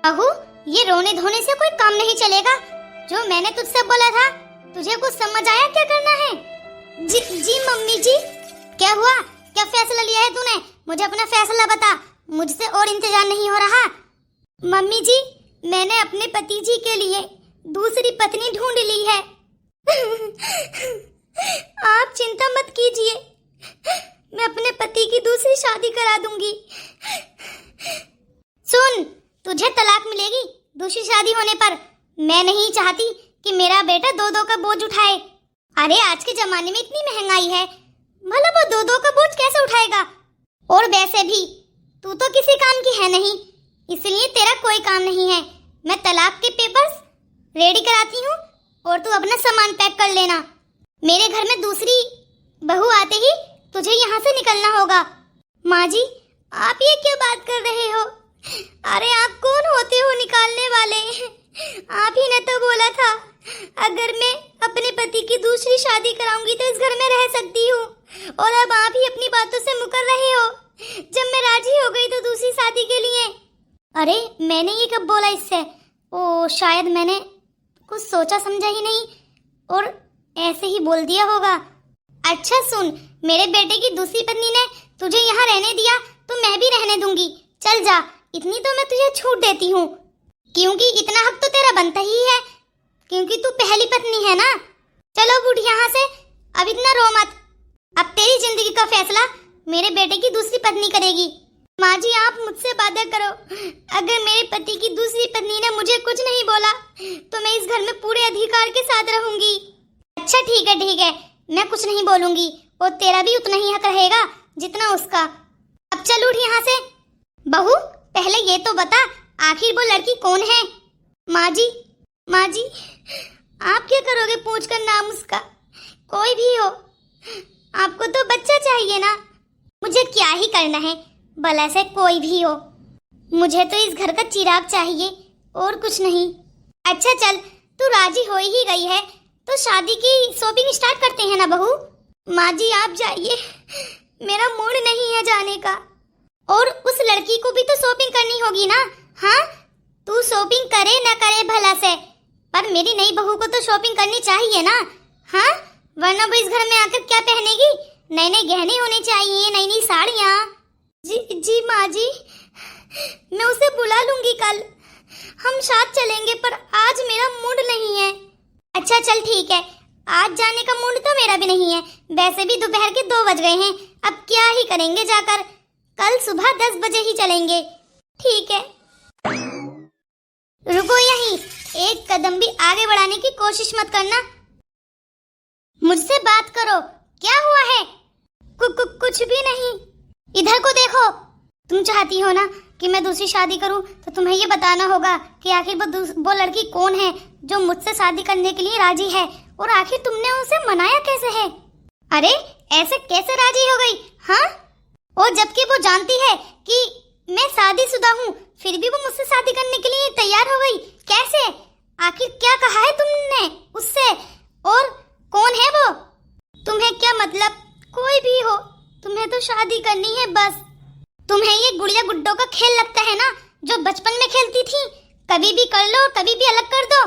बहू, ये रोने धोने से कोई काम नहीं चलेगा। जो मैंने तुझसे बोला था, तुझे कुछ समझ आया क्या करना है? जी मम्मी जी। क्या हुआ? क्या फैसला लिया है तूने? मुझे अपना फैसला बता, मुझसे और इंतजार नहीं हो रहा। मम्मी जी, मैंने अपने पति जी के लिए दूसरी पत्नी ढूंढ ली है। आप चिंता मत कीजिए, मैं अपने पति की दूसरी शादी करा दूंगी। सुन, तुझे तलाक मिलेगी दूसरी शादी होने पर। मैं नहीं चाहती कि मेरा बेटा दो दो का बोझ उठाए। अरे आज के जमाने में इतनी महंगाई है, भला वो दो दो का बोझ कैसे उठाएगा? और वैसे भी तू तो किसी काम की है नहीं, इसलिए तेरा कोई काम नहीं है। मैं तलाक के पेपर्स रेडी कराती हूँ और तू अपना सामान पैक कर लेना। मेरे घर में दूसरी बहू आते ही तुझे यहाँ से निकलना होगा। माँ जी, आप ये क्या बात कर रहे हो? अरे आप कौन होते हो निकालने वाले? आप ही ने तो बोला था अगर मैं अपने पति की दूसरी शादी कराऊंगी तो इस घर में रह सकती हूँ, और अब आप ही अपनी बातों से मुकर रहे हो। जब मैं राजी हो गई तो दूसरी शादी के लिए। अरे मैंने ये कब बोला इससे? ओ शायद मैंने कुछ सोचा समझा ही नहीं और ऐसे ही बोल दिया होगा। अच्छा सुन, मेरे बेटे की दूसरी पत्नी ने तुझे यहाँ रहने दिया तो मैं भी रहने दूंगी। चल जा, इतनी तो मैं तुझे छूट देती हूँ, क्योंकि इतना हक तो तेरा बनता ही है, क्योंकि तू पहली पत्नी है ना। चलो उठ यहाँ से, अब इतना रो मत। अब तेरी जिंदगी का फैसला मेरे बेटे की दूसरी पत्नी करेगी। माँ जी, आप मुझसे वादा करो, अगर मेरे पति की दूसरी पत्नी ने मुझे कुछ नहीं बोला तो मैं इस घर में पूरे अधिकार के साथ रहूंगी। अच्छा ठीक है, मैं कुछ नहीं बोलूंगी और तेरा भी उतना ही हक रहेगा जितना उसका। अब चल उठ यहाँ से। बहू, पहले ये तो बता, आखिर वो लड़की कौन है? माँ जी, आप क्या करोगे पूछकर नाम उसका? कोई भी हो, आपको तो बच्चा चाहिए ना। मुझे क्या ही करना है, भला से कोई भी हो, मुझे तो इस घर का चिराग चाहिए और कुछ नहीं। अच्छा चल, तू राजी हो ही गई है तो शादी की शॉपिंग स्टार्ट करते हैं ना बहू। माँ जी आप जाइए, मेरा मूड नहीं है जाने का। और उस लड़की को भी तो शॉपिंग करनी होगी ना। हाँ, तू शॉपिंग करे ना करे भला से, पर मेरी नई बहू को तो शॉपिंग करनी चाहिए ना। हाँ, वरना वो इस घर में आकर क्या पहनेगी? नए नए गहने होने चाहिए, नई नई साड़ियाँ। जी माँ जी, मैं उसे बुला लूंगी कल, हम साथ चलेंगे, पर आज मेरा मूड नहीं है। अच्छा चल ठीक है, आज जाने का मूड तो मेरा भी नहीं है। वैसे भी दोपहर के 2 बज गए हैं, अब क्या ही करेंगे जाकर, कल सुबह 10 बजे ही चलेंगे। ठीक है, रुको यहीं, एक कदम भी आगे बढ़ाने की कोशिश मत करना। मुझसे बात करो, क्या हुआ है? कुछ भी नहीं। इधर को देखो, तुम चाहती हो ना कि मैं दूसरी शादी करूं, तो तुम्हें ये बताना होगा कि आखिर वो लड़की कौन है जो मुझसे शादी करने के लिए राजी है, और आखिर तुमने उसे मनाया कैसे है? अरे ऐसे कैसे राजी हो गई? हाँ, और जबकि वो जानती है कि मैं शादीशुदा हूँ, फिर भी वो मुझसे शादी करने के लिए तैयार हो गई। कैसे? आखिर क्या कहा है तुमने उससे, और कौन है वो? तुम्हें क्या मतलब? कोई भी हो, तुम्हें तो शादी करनी है बस। तुम्हें ये गुड़िया गुड्डों का खेल लगता है ना, जो बचपन में खेलती थी, कभी भी कर लो कभी भी अलग कर दो।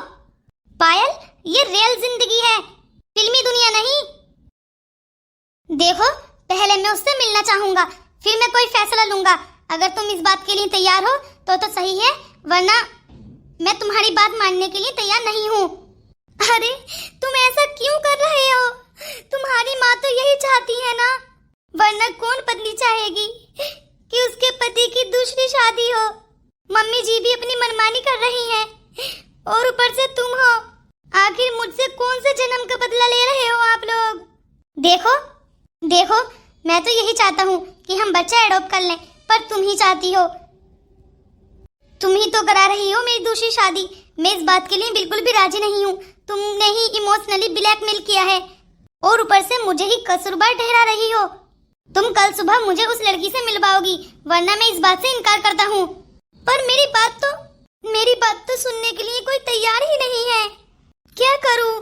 पायल, ये रियल जिंदगी है, फिल्मी दुनिया नहीं। देखो, पहले मैं उससे मिलना चाहूंगा, फिर मैं कोई फैसला लूंगा। अगर तुम इस बात के लिए तैयार हो तो सही है, वरना मैं तुम्हारी बात मानने के लिए तैयार नहीं हूँ। अरे तुम ऐसा क्यों कर रहे हो? तुम्हारी माँ तो यही चाहती है ना, वरना कौन पत्नी चाहेगी कि उसके पति की दूसरी शादी हो? मम्मी जी भी अपनी मनमानी कर रही हैं, और ऊपर से तुम हो। आखिर मुझसे कौन से जन्म का बदला ले रहे हो आप लोग? देखो, मैं तो यही चाहता हूँ कि हम बच्चा एडॉप्ट कर लें, पर तुम ही चाहती हो, तुम ही तो करा रही हो मेरी दूसरी शादी। मैं इस बात के लिए बिल्कुल भी राजी नहीं हूँ। तुमने ही इमोशनली ब्लैकमेल किया है, और ऊपर से मुझे ही कसूरवार ठहरा रही हो। तुम कल सुबह मुझे उस लड़की से मिलवाओगी, वरना मैं इस बात से इनकार करता हूँ। पर मेरी बात तो सुनने के लिए कोई तैयार ही नहीं है। क्या करूँ?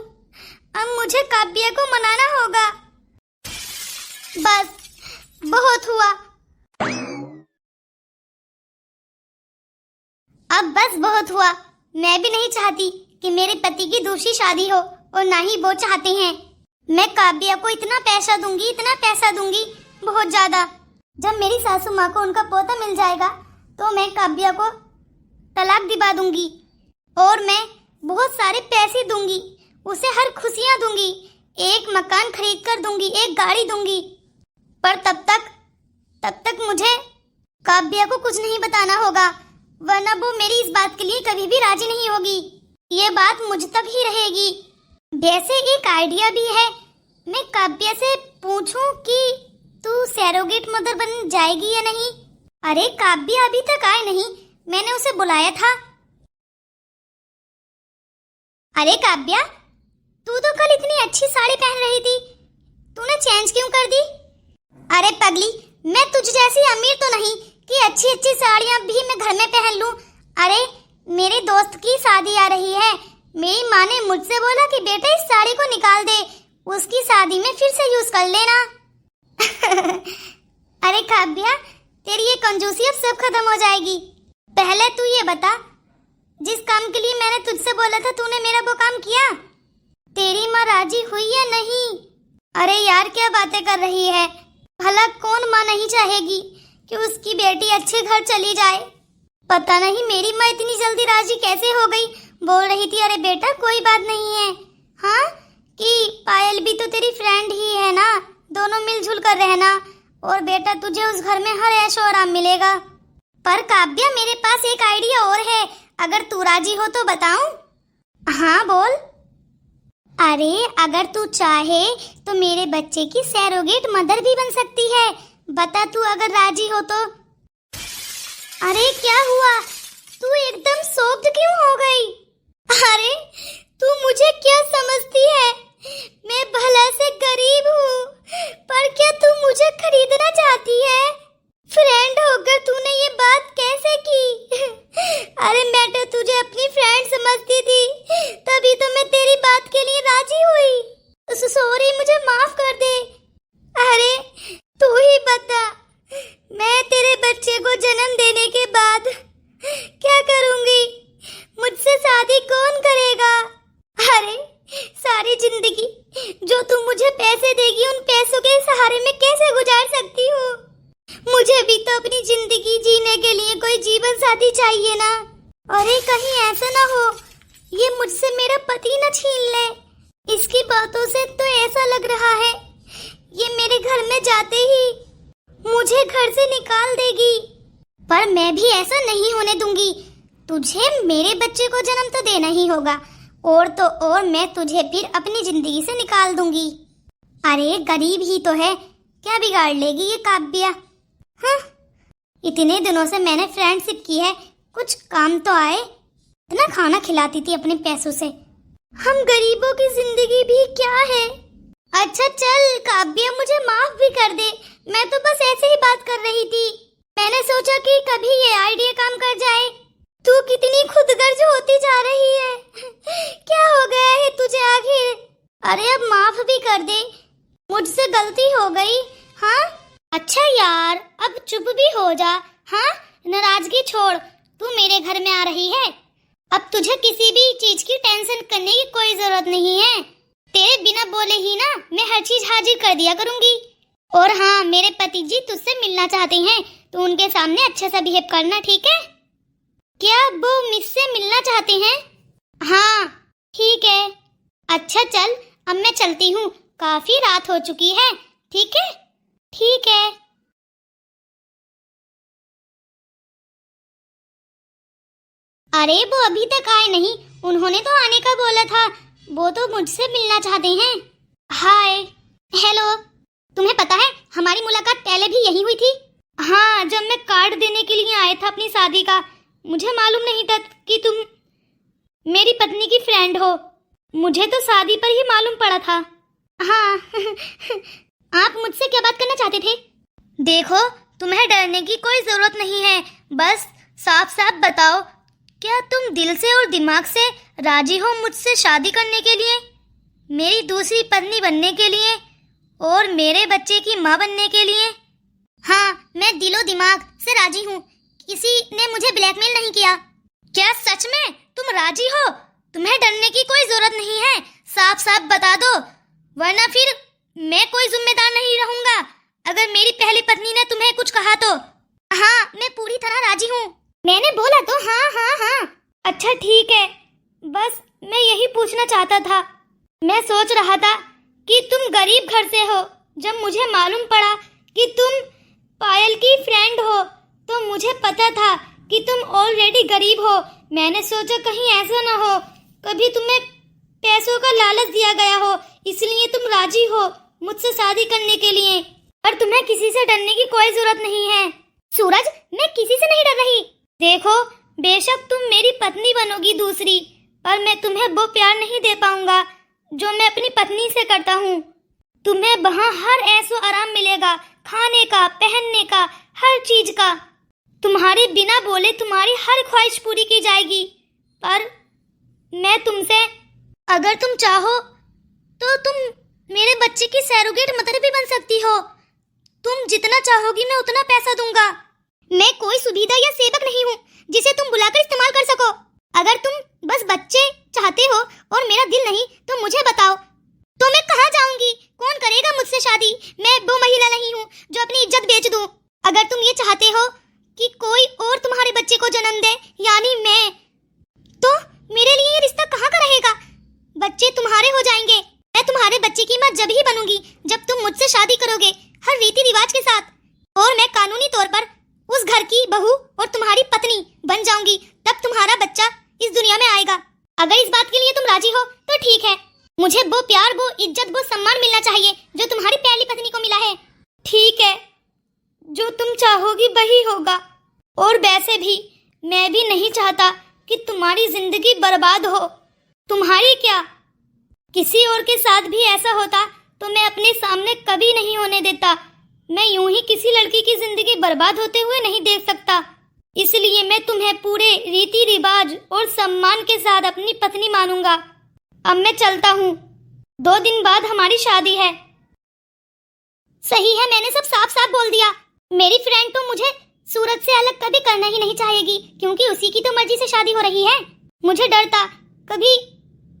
अब मुझे काव्या को मनाना होगा। बस, बहुत हुआ, अब बस बहुत हुआ। मैं भी नहीं चाहती कि मेरे पति की दूसरी शादी हो और ना ही वो चाहते हैं। मैं काव्या को इतना पैसा दूंगी बहुत ज्यादा। जब मेरी सासू माँ को उनका पोता मिल जाएगा तो मैं काव्या को तलाक दिवा दूंगी और मैं बहुत सारे पैसे दूंगी, उसे हर खुशियां दूंगी, एक मकान खरीद कर दूंगी, एक गाड़ी दूंगी। पर तब तक मुझे काव्या को कुछ नहीं बताना होगा, वरना वो मेरी इस बात के लिए कभी भी राजी नहीं होगी। ये बात मुझ तक ही रहेगी। वैसे एक आइडिया भी है, मैं काव्या से पूछूं कि तू सैरोगेट मदर बन जाएगी या नहीं। अरे काव्या अभी तक आए नहीं, मैंने उसे बुलाया था। अरे काव्या, तू तो कल इतनी अच्छी साड़ी पहन रही थी, तूने चेंज क्यों कर दी? अरे पगली, मैं तुझ जैसी अमीर तो नहीं कि अच्छी अच्छी साड़ियां भी मैं घर में पहन लूं। अरे मेरे दोस्त की शादी आ रही है, मेरी माँ ने मुझसे बोला कि बेटा इस साड़ी को निकाल दे, उसकी शादी में फिर से यूज कर लेना। अरे काव्या, तेरी ये कंजूसी अब सब खत्म हो जाएगी। पहले तू ये बता, जिस काम के लिए मैंने तुझसे बोला था तूने मेरा वो काम किया? तेरी माँ राजी हुई या नहीं? अरे यार क्या बातें कर रही है, भला कौन माँ नहीं चाहेगी कि उसकी बेटी अच्छे घर चली जाए। पता नहीं मेरी माँ इतनी जल्दी राजी कैसे हो गई। बोल रही थी अरे बेटा कोई बात नहीं है, हाँ कि पायल भी तो तेरी फ्रेंड ही है ना, दोनों मिलजुल कर रहना और बेटा तुझे उस घर में हर ऐशो आराम मिलेगा। पर काव्या मेरे पास एक आइडिया और है, अगर तू राजी हो तो बताऊं? हाँ बोल। अरे अगर तू चाहे तो मेरे बच्चे की सैरोगेट मदर भी बन सकती है, बता तू अगर राजी हो तो। अरे क्या हुआ, तू एकदम शॉक्ड क्यों हो गई? अरे तू मुझे क्या समझती है, मैं भला से गरीब हूँ, पर क्या तू मुझे खरीदना चाहती है? फ्रेंड होकर तूने ये बात कैसे की? अरे मैं तो तुझे अपनी फ्रेंड समझती थी, तभी तो मैं तेरी बात के लिए राजी हुई। सॉरी, मुझे माफ कर दे। अरे तू ही बता, मैं तेरे बच्चे को जन्म देने के बाद क्या करूंगी? मुझसे शादी कौन करेगा? अरे सारी जिंदगी जो तू मुझे पैसे देगी, उन पैसों के सहारे में कैसे गुजार सकती हूँ? मुझे भी तो अपनी जिंदगी जीने के लिए कोई जीवन साथी चाहिए ना। अरे कहीं ऐसा ना हो ये मुझसे मेरा पति न छीन ले। इसकी बातों से तो ऐसा लग रहा है ये मेरे घर में जाते ही मुझे घर से निकाल देगी। पर मैं भी ऐसा नहीं होने दूंगी, तुझे मेरे बच्चे को जन्म तो देना ही होगा, और तो और मैं तुझे फिर अपनी जिंदगी से निकाल दूंगी। अरे गरीब ही तो है, क्या बिगाड़ लेगी ये काव्या? हाँ, इतने दिनों से मैंने फ्रेंडशिप की है, कुछ काम तो आए। इतना खाना खिलाती थी अपने पैसों से, हम गरीबों की जिंदगी भी क्या है। अच्छा चल काव्या, मुझे माफ भी कर दे, मैं तो बस ऐसे ही बात कर रही थी। मैंने सोचा कि कभी ये आइडिया काम कर जाए। तू कितनी खुदगर्ज होती जा रही है, क्या हो गया है तुझे आखिर? अरे अब माफ भी कर दे, मुझसे गलती हो गई। हाँ अच्छा यार, अब चुप भी हो जा। हाँ नाराजगी छोड़, तू मेरे घर में आ रही है, अब तुझे किसी भी चीज की टेंशन करने की कोई जरूरत नहीं है। तेरे बिना बोले ही ना मैं हर चीज हाजिर कर दिया करूंगी। और हाँ, मेरे पति जी तुझसे मिलना चाहते हैं, तो उनके सामने अच्छा सा बिहेव करना, ठीक है? क्या वो मुझसे मिलना चाहते हैं? हाँ ठीक है। अच्छा चल अब मैं चलती हूँ, काफी रात हो चुकी है। ठीक है ठीक है। अरे वो अभी तक आए नहीं, उन्होंने तो आने का बोला था, वो तो मुझसे मिलना चाहते हैं। हाय हेलो, तुम्हें पता है हमारी मुलाकात पहले भी यही हुई थी। हाँ, जब मैं कार्ड देने के लिए आया था अपनी शादी का, मुझे मालूम नहीं था कि तुम मेरी पत्नी की फ्रेंड हो, मुझे तो शादी पर ही मालूम पड़ा था। हाँ आप मुझसे क्या बात करना चाहते थे? देखो तुम्हें डरने की कोई जरूरत नहीं है, बस साफ साफ बताओ, क्या तुम दिल से और दिमाग से राजी हो मुझसे शादी करने के लिए, मेरी दूसरी पत्नी बनने के लिए और मेरे बच्चे की माँ बनने के लिए? हाँ मैं दिलो दिमाग से राजी हूँ, किसी ने मुझे ब्लैकमेल नहीं किया। क्या सच में तुम राजी हो? तुम्हें डरने की कोई जरूरत नहीं है, साफ साफ बता दो, वरना फिर मैं कोई जिम्मेदार नहीं रहूंगा अगर मेरी पहली पत्नी ने तुम्हें कुछ कहा तो। हाँ, मैं पूरी तरह राजी हूँ। मैंने बोला तो हाँ हाँ हाँ। अच्छा ठीक है, बस मैं यही पूछना चाहता था। मैं सोच रहा था कि तुम गरीब घर से हो। जब मुझे मालूम पड़ा कि तुम पायल की फ्रेंड हो तो मुझे पता था कि तुम ऑलरेडी गरीब हो। मैंने सोचा कहीं ऐसा ना हो कभी तुम्हें पैसों का लालच दिया गया हो, इसलिए तुम राजी हो मुझसे शादी करने के लिए। पर तुम्हें किसी से डरने की कोई जरूरत नहीं है। सूरज, मैं किसी से नहीं डर रही। देखो, बेशक तुम मेरी पत्नी बनोगी दूसरी, पर मैं तुम्हें वो प्यार नहीं दे पाऊंगा जो मैं अपनी पत्नी से करता हूँ। तुम्हें वहाँ हर ऐसो आराम मिलेगा, खाने का, पहनने का, हर चीज का। तुम्हारे बिना बोले तुम्हारी हर ख्वाहिश पूरी की जाएगी। पर मैं तुमसे, अगर तुम चाहो तो तुम मेरे बच्चे की सैरोगेट मदर भी बन सकती हो। तुम जितना चाहोगी मैं उतना पैसा दूंगा। मैं कोई सुविधा या सेवक नहीं हूँ जिसे तुम बुलाकर इस्तेमाल कर सको। अगर तुम बस बच्चे चाहते हो और मेरा दिल नहीं तो मुझे बताओ, तो मैं कहाँ जाऊंगी? कौन करेगा मुझसे शादी? मैं वो महिला नहीं हूँ जो अपनी इज्जत बेच दूं। अगर तुम ये चाहते हो कि कोई और तुम्हारे बच्चे को जन्म दे, यानी मैं, तो मेरे लिए ये रिश्ता कहाँ का रहेगा? बच्चे तुम्हारे हो जाएंगे। मैं तुम्हारे बच्चे की माँ जब ही बनूंगी जब तुम मुझसे शादी करोगे, हर रीति रिवाज के साथ। और मैं कानूनी तौर पर उस घर की बहू और तुम्हारी पत्नी बन जाऊंगी, तब तुम्हारा बच्चा इस दुनिया में आएगा। अगर इस बात के लिए तुम राजी हो तो ठीक है। मुझे वो प्यार, वो इज्जत, वो सम्मान मिलना चाहिए जो तुम्हारी पहली पत्नी को मिला है। ठीक है, जो तुम चाहोगी वही होगा। और वैसे भी मैं भी नहीं चाहता कि तुम्हारी जिंदगी बर्बाद हो। तुम्हारी क्या, किसी और के साथ भी ऐसा होता तो मैं अपने सामने कभी नहीं होने देता। मैं यूं ही किसी लड़की की जिंदगी बर्बाद होते हुए नहीं देख सकता। इसलिए मैं तुम्हें पूरे रीति रिवाज और सम्मान के साथ अपनी पत्नी मानूंगा। अब मैं चलता हूँ, 2 दिन बाद हमारी शादी है। सही है, मैंने सब साफ साफ बोल दिया। मेरी फ्रेंड तो मुझे सूरज से अलग कभी करना ही नहीं चाहेगी, क्योंकि उसी की तो मर्जी से शादी हो रही है। मुझे डर था कभी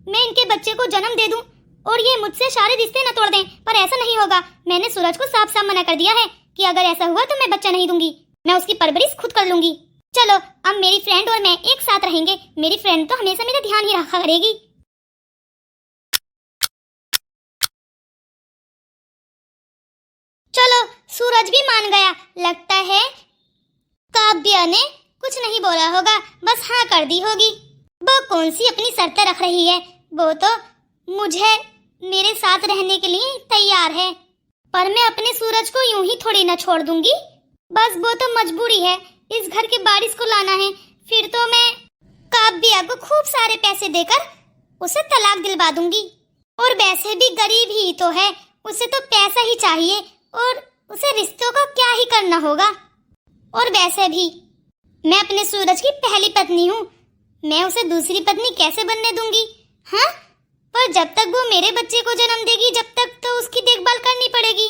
मैं इनके बच्चे को जन्म दे दूं और ये मुझसे सारे रिश्ते न तोड़ दें, पर ऐसा नहीं होगा। मैंने सूरज को साफ साफ मना कर दिया है कि अगर ऐसा हुआ तो मैं बच्चा नहीं दूंगी, मैं उसकी परवरिश खुद कर लूंगी। चलो, अब मेरी फ्रेंड और मैं एक साथ रहेंगे। मेरी फ्रेंड तो हमेशा मेरा ध्यान ही रखा करेगी। चलो, सूरज भी मान गया। लगता है काव्या ने कुछ नहीं बोला होगा, बस हाँ कर दी होगी। वो कौन सी अपनी शर्तें रख रही है, वो तो मुझे मेरे साथ रहने के लिए तैयार है। पर मैं अपने सूरज को यूं ही थोड़ी ना छोड़ दूंगी। बस वो तो मजबूरी है, इस घर के बारिश को लाना है। फिर तो मैं काव्या को खूब सारे पैसे देकर उसे तलाक दिलवा दूंगी। और वैसे भी गरीब ही तो है, उसे तो पैसा ही चाहिए और उसे रिश्तों का क्या ही करना होगा। और वैसे भी मैं अपने सूरज की पहली पत्नी हूँ, मैं उसे दूसरी पत्नी कैसे बनने दूंगी? हाँ, पर जब तक वो मेरे बच्चे को जन्म देगी जब तक तो उसकी देखभाल करनी पड़ेगी।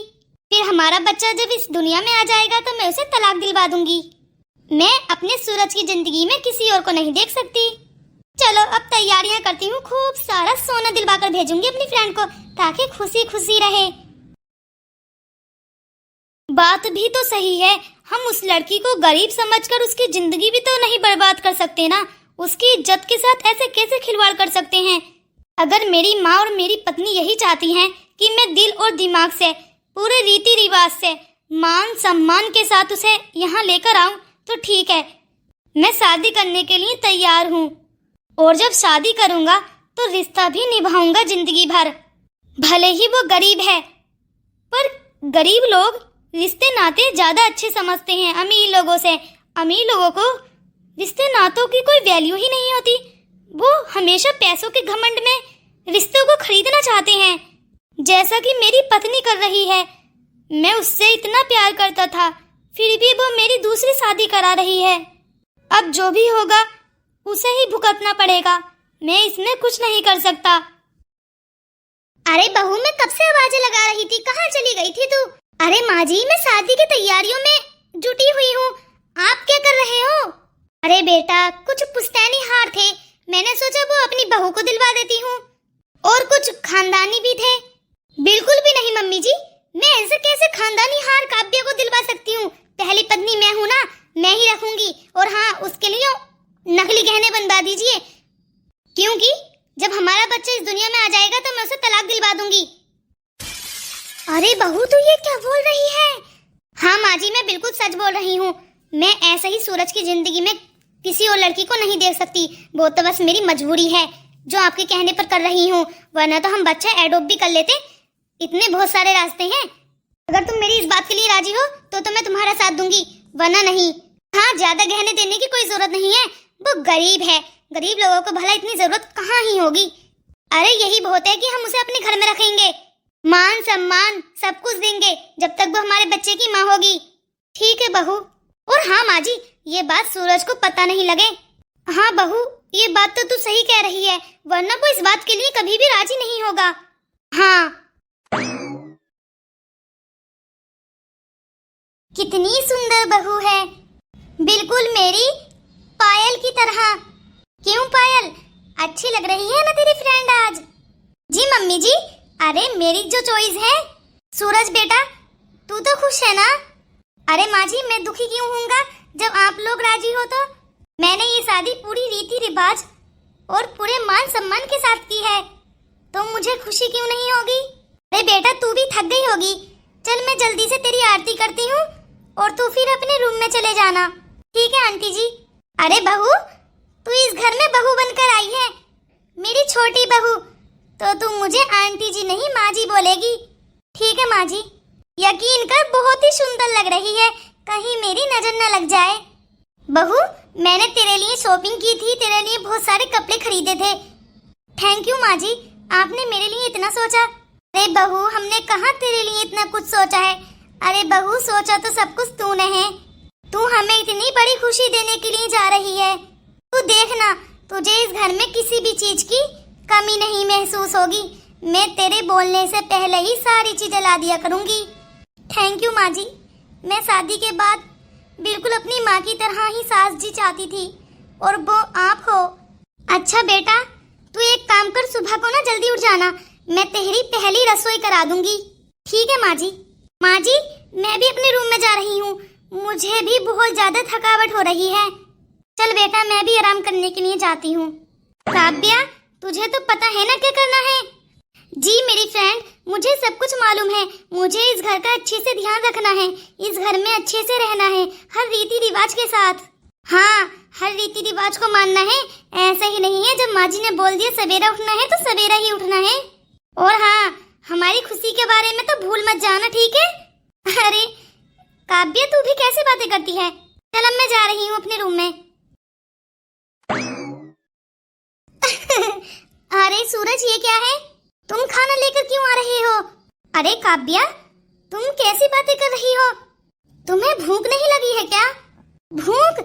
फिर हमारा बच्चा जब इस दुनिया में आ जाएगा तो मैं उसे तलाक दिलवा दूंगी। मैं अपने सूरज की जिंदगी में किसी और को नहीं देख सकती। चलो, अब तैयारियां करती हूँ, खूब सारा सोना दिलवा कर भेजूंगी अपनी फ्रेंड को ताकि खुशी खुशी रहे। बात भी तो सही है, हम उस लड़की को गरीब समझकर उसकी जिंदगी भी तो नहीं बर्बाद कर सकते ना। उसकी इज्जत के साथ ऐसे कैसे खिलवाड़ कर सकते हैं? अगर मेरी माँ और मेरी पत्नी यही चाहती हैं कि मैं दिल और दिमाग से, पूरे रीति रिवाज से, मान सम्मान के साथ उसे यहाँ लेकर आऊं तो ठीक है, मैं शादी करने के लिए तैयार हूँ। और जब शादी करूँगा तो रिश्ता भी निभाऊंगा जिंदगी भर। भले ही वो गरीब है, पर गरीब लोग रिश्ते नाते ज्यादा अच्छे समझते हैं अमीर लोगों से। अमीर लोगों को रिश्ते नातों की कोई वैल्यू ही नहीं होती। वो हमेशा पैसों के घमंड में रिश्तों को खरीदना चाहते हैं, जैसा कि मेरी पत्नी कर रही है। मैं उससे इतना प्यार करता था, फिर भी वो मेरी दूसरी शादी करा रही है। अब जो भी होगा उसे ही भुगतना पड़ेगा, मैं इसमें कुछ नहीं कर सकता। अरे बहू, मैं कब से आवाजें लगा रही थी, कहाँ चली गई थी तू? अरे माँ जी, मैं शादी की तैयारियों में जुटी हुई हूँ, आप क्या कर रहे हो? अरे बेटा, कुछ पुश्तैनी हार थे, मैंने सोचा वो अपनी बहू को दिलवा देती हूँ। और कुछ खानदानी भी थे। बिल्कुल भी नहीं मम्मी जी, मैं ऐसे कैसे खानदानी हार काव्या को दिलवा सकती हूँ? पहली पत्नी मैं हूँ ना, मैं ही रखूंगी। और हाँ, उसके लिए नकली गहने बनवा दीजिए, क्योंकि जब हमारा बच्चा इस दुनिया में आ जाएगा तो मैं उसे तलाक दिलवा दूंगी। अरे बहू, तू ये क्या बोल रही है? हाँ माँ जी, मैं बिल्कुल सच बोल रही हूँ। मैं ऐसे ही सूरज की जिंदगी में किसी और लड़की को नहीं देख सकती। वो तो बस मेरी मजबूरी है जो आपके कहने पर कर रही हूँ, वरना तो हम बच्चा एडॉप्ट भी कर लेते। इतने बहुत सारे रास्ते हैं। अगर तुम मेरी इस बात के लिए राजी हो तो मैं तुम्हारा साथ दूंगी, वरना नहीं। हाँ, ज्यादा गहने देने की कोई जरूरत नहीं है, वो गरीब है। गरीब लोगों को भला इतनी जरूरत कहाँ ही होगी। अरे यही बहुत है कि हम उसे अपने घर में रखेंगे, मान सम्मान सब कुछ देंगे जब तक वो हमारे बच्चे की माँ होगी। ठीक है बहू। और हाँ माँ जी, ये बात सूरज को पता नहीं लगे। हाँ बहू, ये बात तो तू सही कह रही है, वरना वो इस बात के लिए कभी भी राजी नहीं होगा। हाँ, कितनी सुंदर बहू है, बिल्कुल मेरी पायल की तरह। क्यों पायल, अच्छी लग रही है ना तेरी फ्रेंड आज? जी मम्मी जी। अरे मेरी जो चॉइस है। सूरज बेटा, तू तो खुश है ना? अरे माँ जी, मैं दुखी क्यों होऊंगा जब आप लोग राजी हो तो? मैंने ये शादी पूरी रीति रिवाज और पूरे मान सम्मान के साथ की है, तो मुझे खुशी क्यों नहीं होगी? अरे बेटा, तू भी थक गई होगी, चल मैं जल्दी से तेरी आरती करती हूँ और तू फिर अपने रूम में चले जाना। ठीक है आंटी जी। अरे बहू, तू इस घर में बहू बनकर आई है, मेरी छोटी बहू, तो तू मुझे आंटी जी नहीं माँ जी बोलेगी। ठीक है माँ जी। यकीन कर, बहुत ही सुंदर लग रही है, कहीं मेरी नजर न लग जाए। बहू, मैंने तेरे लिए शॉपिंग की थी, तेरे लिए बहुत सारे कपड़े खरीदे थे। थैंक यू माँ जी, आपने मेरे लिए इतना सोचा। अरे बहू, हमने कहाँ तेरे लिए इतना कुछ सोचा है। अरे बहू, सोचा तो सब कुछ तूने है। तू हमें इतनी बड़ी खुशी देने के लिए जा रही है। तू देखना, तुझे इस घर में किसी भी चीज की कमी नहीं महसूस होगी। मैं तेरे बोलने से पहले ही सारी चीजें ला दिया करूंगी। थैंक यू माँ जी। मैं शादी के बाद बिल्कुल अपनी माँ की तरह ही सास जी चाहती थी, और वो आप हो। अच्छा बेटा, तू एक काम कर, सुबह को ना जल्दी उठ जाना, मैं तेरी पहली रसोई करा दूंगी। ठीक है माँ जी। माँ जी, मैं भी अपने रूम में जा रही हूँ, मुझे भी बहुत ज्यादा थकावट हो रही है। चल बेटा, मैं भी आराम करने के लिए जाती हूँ। काव्या, तुझे तो पता है ना क्या करना है? जी मेरी फ्रेंड, मुझे सब कुछ मालूम है। मुझे इस घर का अच्छे से ध्यान रखना है, इस घर में अच्छे से रहना है, हर रीति रिवाज के साथ। हाँ, हर रीति रिवाज को मानना है। ऐसा ही नहीं है जब माँ जी ने बोल दिया सवेरा उठना है तो सवेरा ही उठना है। और हाँ, हमारी खुशी के बारे में तो भूल मत जाना, ठीक है? अरे काव्या, तू भी कैसे बातें करती है? चल अब मैं जा रही हूँ अपने रूम में। अरे सूरज, ये क्या है? तुम खाना लेकर क्यों आ रहे हो? अरे काव्या, तुम कैसी बातें कर रही हो? तुम्हें भूख नहीं लगी है क्या? भूख?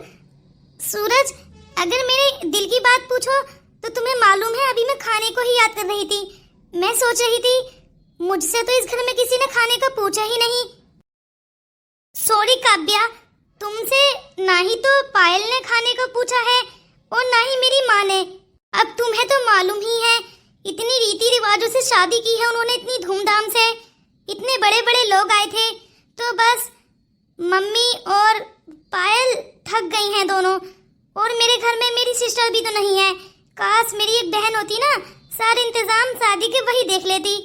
सूरज, अगर मेरे दिल की बात पूछो तो तुम्हें मालूम है अभी मैं खाने को ही याद कर रही थी। मैं सोच रही थी, मुझसे तो इस घर में किसी ने खाने का पूछा ही नहीं। सॉरी काव्या, तुमसे ना ही तो पायल ने खाने को पूछा है और ना ही मेरी माँ ने। अब तुम्हें तो मालूम ही है, इतनी रीति रिवाजों से शादी की है उन्होंने, इतनी धूमधाम से, इतने बड़े बड़े लोग आए थे, तो बस मम्मी और पायल थक गई हैं दोनों। और मेरे घर में मेरी सिस्टर भी तो नहीं है। काश मेरी एक बहन होती ना, सारे इंतजाम शादी के वही देख लेती।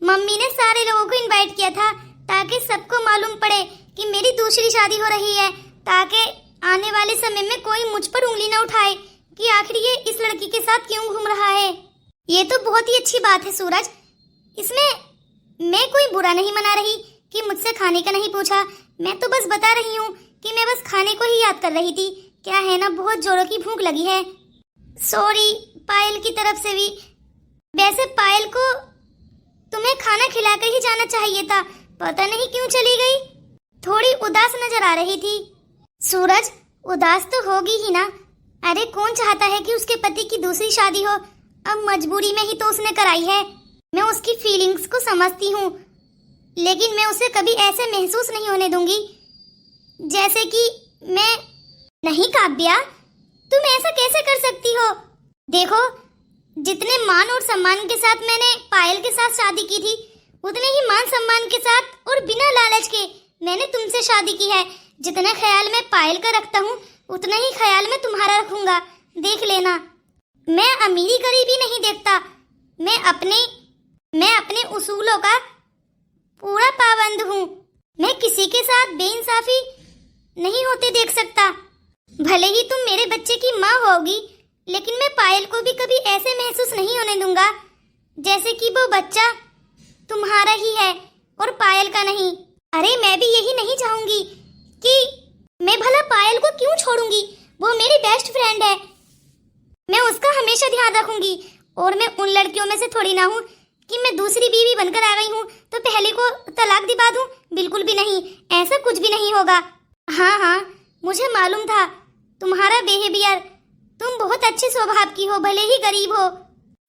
मम्मी ने सारे लोगों को इनवाइट किया था ताकि सबको मालूम पड़े कि मेरी दूसरी शादी हो रही है, ताकि आने वाले समय में कोई मुझ पर उंगली न उठाए कि आखिर ये इस लड़की के साथ क्यों घूम रहा है। ये तो बहुत ही अच्छी बात है सूरज, इसमें मैं कोई बुरा नहीं मना रही कि मुझसे खाने का नहीं पूछा। मैं तो बस बता रही हूँ कि मैं बस खाने को ही याद कर रही थी। क्या है ना, बहुत जोरों की भूख लगी है। सॉरी पायल की तरफ से भी। वैसे पायल को तुम्हें खाना खिलाकर ही जाना चाहिए था, पता नहीं क्यों चली गई। थोड़ी उदास नजर आ रही थी। सूरज, उदास तो होगी ही ना। अरे कौन चाहता है कि उसके पति की दूसरी शादी हो? अब मजबूरी में ही तो उसने कराई है। मैं उसकी फीलिंग्स को समझती हूँ, लेकिन मैं उसे कभी ऐसे महसूस नहीं होने दूंगी जैसे कि मैं। नहीं काव्या, तुम ऐसा कैसे कर सकती हो? देखो, जितने मान और सम्मान के साथ मैंने पायल के साथ शादी की थी, उतने ही मान सम्मान के साथ और बिना लालच के मैंने तुमसे शादी की है। जितना ख्याल मैं पायल का रखता हूँ, उतना ही ख्याल मैं तुम्हारा रखूंगा, देख लेना। मैं अमीरी गरीबी नहीं देखता, मैं अपने उसूलों का पूरा पाबंद हूँ। मैं किसी के साथ बेइंसाफी नहीं होते देख सकता। भले ही तुम मेरे बच्चे की माँ होगी, लेकिन मैं पायल को भी कभी ऐसे महसूस नहीं होने दूंगा जैसे कि वो बच्चा तुम्हारा ही है और पायल का नहीं। अरे मैं भी यही नहीं चाहूंगी कि मैं भला पायल को क्यों छोड़ूंगी, वो मेरी बेस्ट फ्रेंड है, मैं उसका हमेशा ध्यान रखूंगी। और मैं उन लड़कियों में से थोड़ी ना हूँ कि मैं दूसरी बीवी बनकर आ गई हूँ तो पहले को तलाक दिवा दूं, बिल्कुल भी नहीं, ऐसा कुछ भी नहीं होगा। हाँ, मुझे मालूम था तुम्हारा बिहेवियर, तुम बहुत अच्छे स्वभाव की हो, भले ही गरीब हो।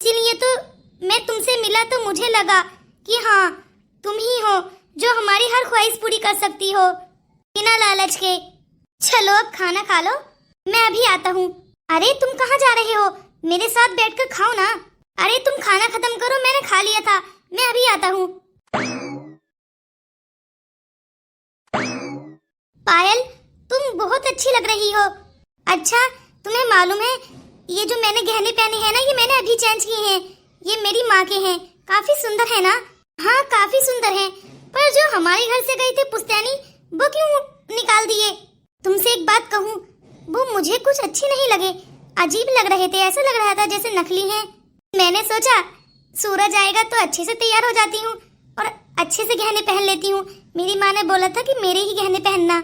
इसीलिए तो मैं तुमसे मिला तो मुझे लगा कि हाँ, तुम ही हो जो हमारी हर ख्वाहिश पूरी कर सकती हो बिना लालच के। चलो अब खाना खा लो, मैं अभी आता हूँ। अरे तुम कहाँ जा रहे हो? मेरे साथ बैठकर खाओ ना। अरे तुम खाना खत्म करो, मैंने खा लिया था, मैं अभी आता हूँ। पायल, तुम बहुत अच्छी लग रही हो। अच्छा, तुम्हें मालूम है ये जो मैंने गहने पहने हैं ना, ये मैंने अभी चेंज किए हैं, ये मेरी माँ के हैं। काफी सुंदर है ना? हाँ, काफी सुंदर है। पर जो हमारे घर से गई थी पुश्तैनी, वो क्यों निकाल दिए? तुमसे एक बात कहूँ, वो मुझे कुछ अच्छी नहीं लगे, अजीब लग रहे थे, ऐसा लग रहा था जैसे नकली हैं। मैंने सोचा सूरज आएगा तो अच्छे से तैयार हो जाती हूँ और अच्छे से गहने पहन लेती हूँ। मेरी माँ ने बोला था कि मेरे ही गहने पहनना।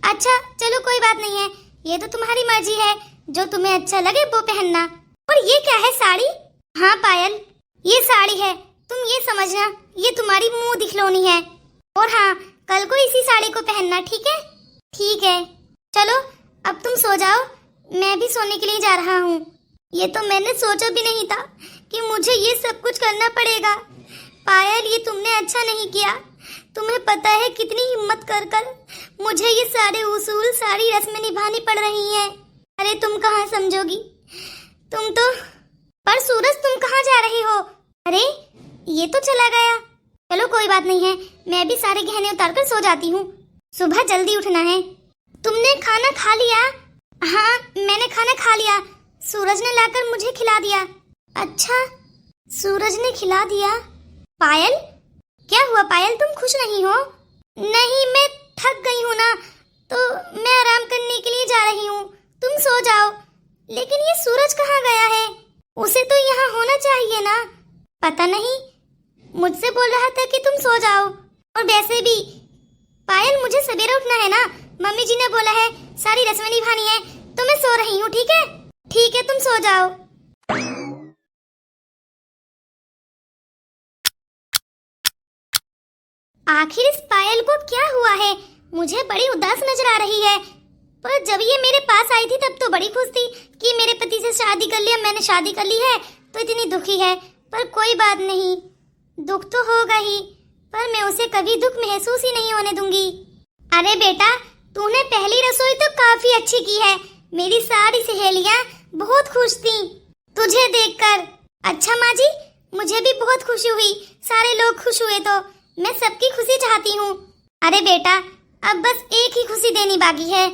अच्छा चलो कोई बात नहीं है, ये तो तुम्हारी मर्जी है, जो तुम्हें अच्छा लगे वो पहनना। और ये क्या है, साड़ी? हाँ पायल, ये साड़ी है, तुम ये समझना ये तुम्हारी मुंह दिखलौनी है। और हाँ, कल को इसी साड़ी को पहनना, ठीक है? ठीक है, चलो अब तुम सो जाओ, मैं भी सोने के लिए जा रहा हूँ। ये तो मैंने सोचा भी नहीं था कि मुझे ये सब कुछ करना पड़ेगा। पायल, ये तुमने अच्छा नहीं किया। तुम्हें पता है कितनी हिम्मत कर कर मुझे ये सारे उसूल, सारी रस्में निभानी पड़ रही हैं। अरे तुम कहाँ समझोगी, तुम तो। पर सूरज, तुम कहाँ जा रहे हो? अरे ये तो चला गया। चलो कोई बात नहीं है, मैं भी सारे गहने उतार कर सो जाती हूँ, सुबह जल्दी उठना है। तुमने खाना खा लिया? हाँ, मैंने खाना खा लिया, सूरज ने लाकर मुझे खिला दिया। अच्छा, सूरज ने खिला दिया। पायल, क्या हुआ पायल, तुम खुश नहीं हो? नहीं, मैं थक गई हूँ ना, तो मैं आराम करने के लिए जा रही हूँ, तुम सो जाओ। लेकिन ये सूरज कहाँ गया है? उसे तो यहाँ होना चाहिए ना। पता नहीं, मुझसे बोल रहा था कि तुम सो जाओ। और वैसे भी पायल, मुझे सवेरे उठना है ना, मम्मी जी ने बोला है सारी रस्में निभानी है, तो मैं सो रही हूँ। ठीक है? ठीक है, तुम सो जाओ। आखिर इस पायल को क्या हुआ है? मुझे बड़ी उदास नजर आ रही है। पर जब ये मेरे पास आई थी तब तो बड़ी खुश थी कि मेरे पति से शादी कर लिया, मैंने शादी कर ली है, तो इतनी दुखी है। पर कोई बात नहीं, दुख तो होगा ही, पर मैं उसे कभी दुख महसूस ही नहीं होने दूंगी। अरे बेटा, तूने पहली रसोई तो काफी अच्छी की है, मेरी सारी सहेलियां बहुत खुश थीं तुझे देखकर। अच्छा माँ जी, मुझे भी बहुत खुशी हुई, सारे लोग खुश हुए तो मैं सबकी खुशी चाहती हूँ। अरे बेटा, अब बस एक ही खुशी देनी बाकी है।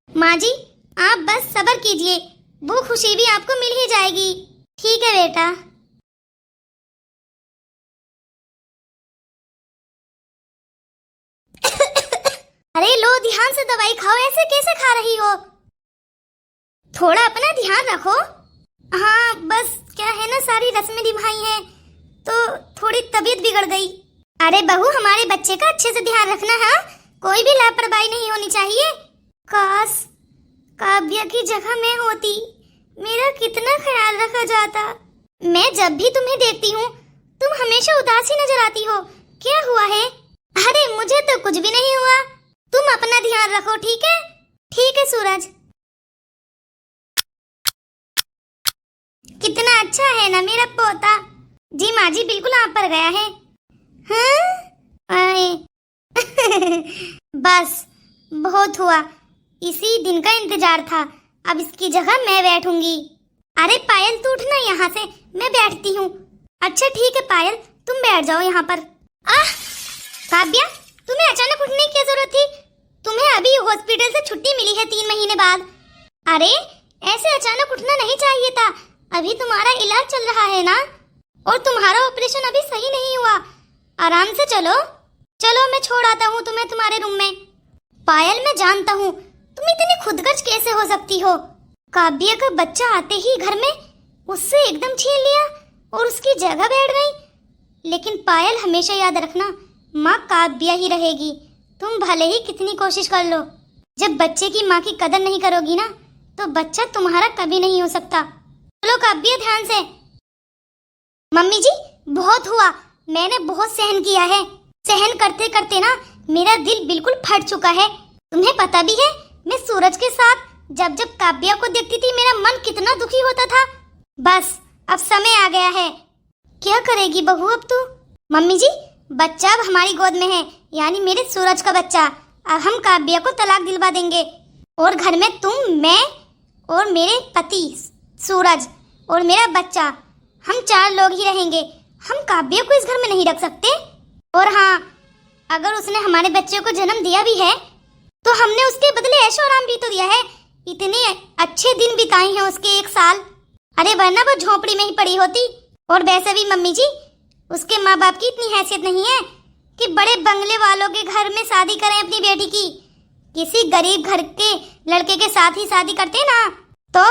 माँ जी, आप बस सब्र कीजिए, वो खुशी भी आपको मिल ही जाएगी। ठीक है बेटा। अरे लो, ध्यान से दवाई खाओ, ऐसे कैसे खा रही हो? थोड़ा अपना ध्यान रखो। हाँ, बस क्या है ना, सारी रस्में निभाई हैं तो थोड़ी तबीयत बिगड़ गई। अरे बहू, हमारे बच्चे का अच्छे से ध्यान रखना है, कोई भी लापरवाही नहीं होनी चाहिए। काश काव्या की जगह मैं होती, मेरा कितना ख्याल रखा जाता। मैं जब भी तुम्हें देखती हूँ तुम हमेशा उदास ही नजर आती हो, क्या हुआ है? अरे मुझे तो कुछ भी नहीं हुआ, तुम अपना ध्यान रखो, ठीक है? ठीक है सूरज। कितना अच्छा है ना मेरा पोता। जी माँ जी, बिल्कुल आप पर गया है। हाँ? बस बहुत हुआ, इसी दिन का इंतजार था, अब इसकी जगह मैं बैठूंगी। अरे पायल तू उठना यहाँ से, मैं बैठती हूँ। अच्छा ठीक है पायल, तुम बैठ जाओ यहाँ पर। काव्या, तुम्हें अचानक उठने की क्या जरूरत थी? तुम्हें अभी हॉस्पिटल से छुट्टी मिली है 3 महीने बाद। अरे ऐसे अचानक उठना नहीं चाहिए था, अभी तुम्हारा इलाज चल रहा है ना, और तुम्हारा ऑपरेशन अभी सही नहीं हुआ। आराम से चलो। चलो मैं छोड़ आता हूँ तुम्हें तुम्हारे रूम में। पायल मैं जानता हूँ तुम इतनी खुदगर्ज कैसे हो सकती हो। काव्या का बच्चा आते ही घर में उससे एकदम छीन लिया और उसकी जगह बैठ गई। लेकिन पायल हमेशा याद रखना, माँ काव्या ही रहेगी। तुम भले ही कितनी कोशिश कर लो, जब बच्चे की माँ की कदर नहीं करोगी ना तो बच्चा तुम्हारा कभी नहीं हो सकता। चलो काव्या ध्यान से। मम्मी जी बहुत हुआ, मैंने बहुत सहन किया है। सहन करते करते ना मेरा दिल बिल्कुल फट चुका है। तुम्हें पता भी है मैं सूरज के साथ जब जब काव्या को देखती थी मेरा मन कितना दुखी होता था। बस अब समय आ गया है। क्या करेगी बहू अब तू? मम्मी जी बच्चा अब हमारी गोद में है, यानी मेरे सूरज का बच्चा। अब हम काव्या को तलाक दिलवा देंगे और घर में तुम, मैं और मेरे पति सूरज और मेरा बच्चा, हम 4 लोग ही रहेंगे। हम काव्या को इस घर में नहीं रख सकते। और हाँ, अगर उसने हमारे बच्चे को जन्म दिया भी है तो हमने उसके बदले ऐशो आराम भी तो दिया है। इतने अच्छे दिन बिताए हैं उसके 1 साल। अरे वरना वो झोपड़ी में ही पड़ी होती। और वैसे भी मम्मी जी उसके माँ बाप की इतनी हैसियत नहीं है कि बड़े बंगले वालों के घर में शादी करें अपनी बेटी की। किसी गरीब घर के लड़के के साथ ही शादी करते ना तो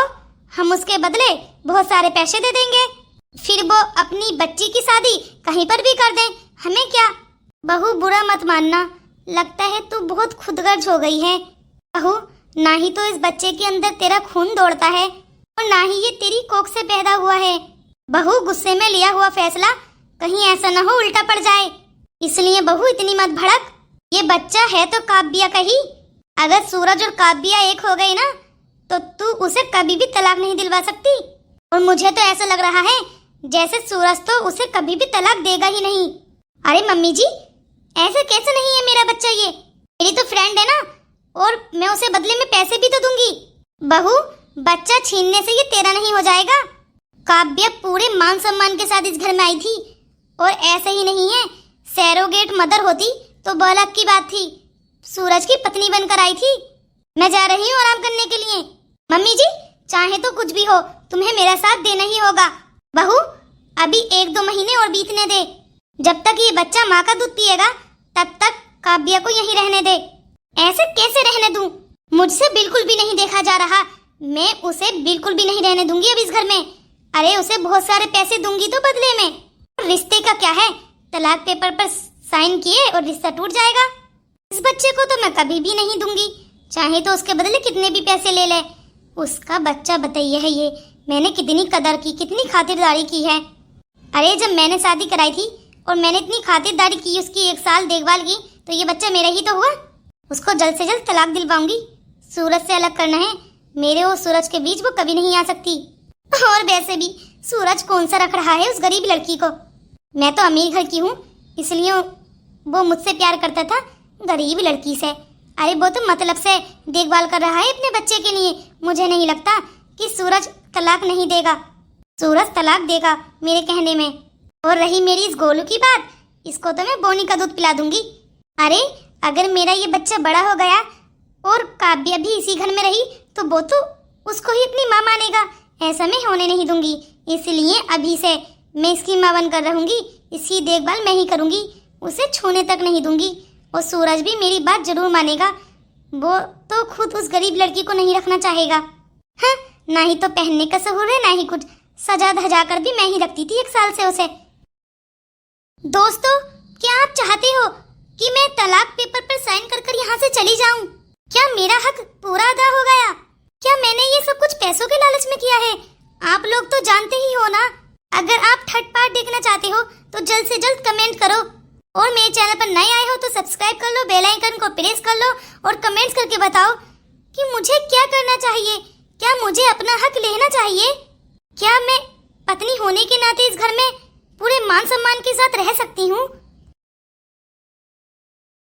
हम उसके बदले बहुत सारे पैसे दे देंगे, फिर वो अपनी बच्ची की शादी कहीं पर भी कर दें, हमें क्या। बहू बुरा मत मानना, लगता है तू बहुत खुदगर्ज हो गई है। बहू ना ही तो इस बच्चे के अंदर तेरा खून दौड़ता है और ना ही ये तेरी कोख से पैदा हुआ है। बहू गुस्से में लिया हुआ फैसला कहीं ऐसा न हो उल्टा पड़ जाए, इसलिए बहू इतनी मत भड़क। ये बच्चा है तो काव्या का ही। अगर सूरज और काव्या एक हो गई ना तो तू उसे कभी भी तलाक नहीं दिलवा सकती। और मुझे तो ऐसा लग रहा है जैसे सूरज तो उसे कभी भी तलाक देगा ही नहीं। अरे मम्मी जी ऐसा कैसे नहीं है, मेरा बच्चा ये मेरी तो फ्रेंड है ना, और मैं उसे बदले में पैसे भी तो दूंगी। बहू बच्चा छीनने से ये तेरा नहीं हो जाएगा। काव्या पूरे मान सम्मान के साथ इस घर में आई थी, और ऐसा ही नहीं है सैरोगेट मदर होती तो अलग की बात थी। सूरज की पत्नी बनकर आई थी। मैं जा रही हूँ आराम करने के लिए। मम्मी जी चाहे तो कुछ भी हो तुम्हें मेरा साथ देना ही होगा। बहू अभी 1-2 महीने और बीतने दे, जब तक ये बच्चा माँ का दूध पिएगा तब तक काव्या को यहीं रहने दे। ऐसे कैसे रहने दूं? मुझसे बिल्कुल भी नहीं देखा जा रहा। मैं उसे बिल्कुल भी नहीं रहने दूंगी अब इस घर में। अरे उसे बहुत सारे पैसे दूंगी तो बदले में। रिश्ते का क्या है, तलाक पेपर पर साइन किए और रिश्ता टूट जाएगा। इस बच्चे को तो मैं कभी भी नहीं दूंगी, चाहे तो उसके बदले कितने भी पैसे ले ले। उसका बच्चा बताइए है ये, मैंने कितनी कदर की, कितनी खातिरदारी की है। अरे जब मैंने शादी कराई थी और मैंने इतनी खातिरदारी की, उसकी 1 साल देखभाल की, तो ये बच्चा मेरा ही तो हुआ। उसको जल्द से जल्द तलाक दिलवाऊंगी। सूरज से अलग करना है, मेरे और सूरज के बीच वो कभी नहीं आ सकती। और वैसे भी सूरज कौन सा रख रहा है उस गरीब लड़की को। मैं तो अमीर घर की हूँ, इसलिए वो मुझसे प्यार करता था, गरीब लड़की से। अरे वो तो मतलब से देखभाल कर रहा है अपने बच्चे के लिए। मुझे नहीं लगता कि सूरज तलाक नहीं देगा। सूरज तलाक देगा मेरे कहने में। और रही मेरी इस गोलू की बात, इसको तो मैं बोनी का दूध पिला दूंगी। अरे अगर मेरा ये बच्चा बड़ा हो गया और काव्या भी इसी घर में रही तो वो तो उसको ही अपनी माँ मानेगा। ऐसा मैं होने नहीं दूंगी, इसलिए अभी से मैं इसकी माँ बनकर रहूंगी। इसकी देखभाल मैं ही करूंगी, उसे छूने तक नहीं दूंगी। और सूरज भी मेरी बात जरूर मानेगा। वो तो खुद उस गरीब लड़की को नहीं रखना चाहेगा। हाँ, ना ही तो पहनने का सहूर है, ना ही कुछ। सजा धजा कर भी मैं ही रखती थी 1 साल से उसे। दोस्तों क्या आप चाहते हो कि मैं तलाक पेपर पर साइन कर यहाँ से चली जाऊं? क्या मेरा हक पूरा अदा हो गया? क्या मैंने ये सब कुछ पैसों के लालच में किया है? आप लोग तो जानते ही हो ना। अगर आप थर्ड पार्ट देखना चाहते हो तो जल्द से जल्द कमेंट करो, और मेरे चैनल पर नए आए हो तो सब्सक्राइब कर लो, बेल आइकन को प्रेस कर लो, और कमेंट्स करके बताओ कि मुझे क्या करना चाहिए। क्या मुझे अपना हक लेना चाहिए? क्या मैं पत्नी होने के नाते इस घर में पूरे मान सम्मान के साथ रह सकती हूँ?